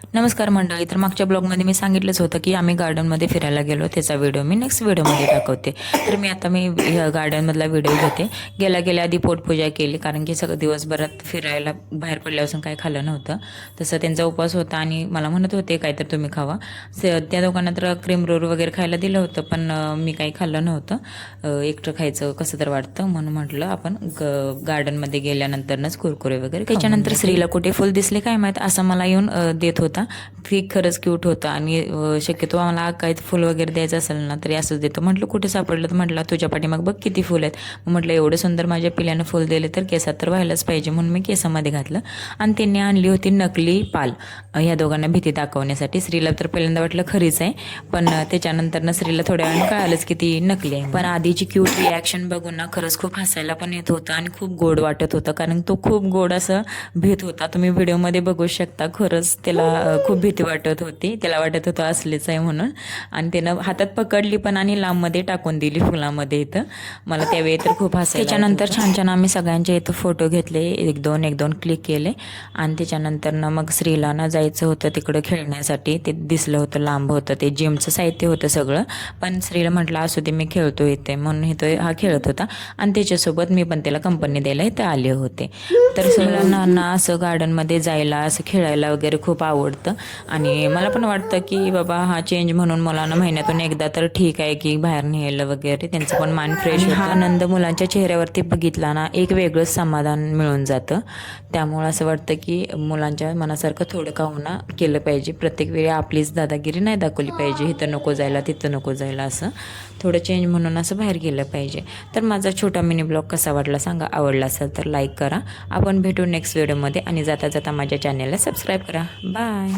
नमस्कार मंडळी. तर मागच्या ब्लॉगमध्ये मी सांगितलंच होतं की आम्ही गार्डनमध्ये फिरायला गेलो, त्याचा व्हिडिओ मी नेक्स्ट व्हिडिओमध्ये दाखवते. तर मी आता गार्डनमधला व्हिडिओ घेते. गेल्या आधी पोटपूजा केली, कारण की सगळं दिवसभरात फिरायला बाहेर पडल्यापासून काही खाल्लं नव्हतं. तसं त्यांचा उपवास होता आणि मला म्हणत होते काय तर तुम्ही खावा. त्या दोघांना तर क्रीम रोल वगैरे खायला दिलं होतं, पण मी काही खाल्लं नव्हतं. एकटं खायचं कसं तर वाटतं, म्हणून म्हटलं आपण गार्डनमध्ये गेल्यानंतरच कुरकुरे वगैरे. त्याच्यानंतर स्त्रीला कुठे फुल दिसले काय माहीत, असं मला येऊन देत होता. खरंच क्यूट होता आणि शक्यतो मला काही फुल वगैरे द्यायचं असेल ना तरी असंच देतो. म्हटलं कुठे सापडलं, तर म्हटलं तुझ्या पाठीमाग बघ किती फुल आहेत. म्हटलं एवढं सुंदर माझ्या पिल्यानं फुल दिले तर केसात तर व्हायलाच पाहिजे, म्हणून मी केसामध्ये घातलं. आणि त्यांनी आणली होती नकली पाल, ह्या दोघांना भीती दाखवण्यासाठी. स्त्रीला तर पहिल्यांदा वाटलं खरीच आहे, पण त्याच्यानंतर स्त्रीला थोड्या वेळाने कळालंच की ती नकली आहे. पण आधीची क्यूट रिॲक्शन बघून ना खरंच खूप हसायला पण येत होतं आणि खूप गोड वाटत होतं, कारण तो खूप गोड असं भीत होता. तुम्ही व्हिडिओमध्ये बघू शकता. खरंच त्याला खूप भीती वाटत होती, त्याला वाटत होतं असलेच आहे म्हणून. आणि त्यानं हातात पकडली पण आणि लांबमध्ये टाकून दिली फुलामध्ये. इथं मला त्यावेळी तर खूप हसायला. त्याच्यानंतर छान छान आम्ही सगळ्यांचे इथं फोटो घेतले, एक दोन क्लिक केले. आणि त्याच्यानंतर मग स्त्रीला जायचं होतं तिकडं खेळण्यासाठी. ते दिसलं होतं लांब होतं, ते जिमचं साहित्य होतं सगळं. पण स्त्रीला म्हटलं असू दे, मी खेळतो इथे, म्हणून इथं हा खेळत होता. आणि त्याच्यासोबत मी पण त्याला कंपनी द्यायला इथं आले होते. तर मुलांना असं गार्डनमध्ये जायला, असं खेळायला वगैरे खूप आवडतं. आणि मला पण वाटतं की बाबा हा चेंज म्हणून मुलांना महिन्यातून एकदा तर ठीक आहे की बाहेर न्यायला वगैरे, त्यांचं पण माइंड फ्रेश होतं. हा आनंद मुलांच्या चेहऱ्यावरती बघितला ना, एक वेगळंच समाधान मिळून जातं. त्यामुळं असं वाटतं की मुलांच्या मनासारखं थोडं का होईना केलं पाहिजे. प्रत्येक वेळी आपलीच दादागिरी नाही दाखवली पाहिजे, इथं नको जायला तिथं नको जायला, असं थोडं चेंज म्हणून असं बाहेर गेलं पाहिजे. तर माझा छोटा मिनी ब्लॉग कसा वाटला सांगा. आवडला असेल तर लाईक करा. आपण भेटू नेक्स्ट व्हिडिओमध्ये. आणि जाता जाता माझ्या चॅनलला सबस्क्राईब करा. बाय.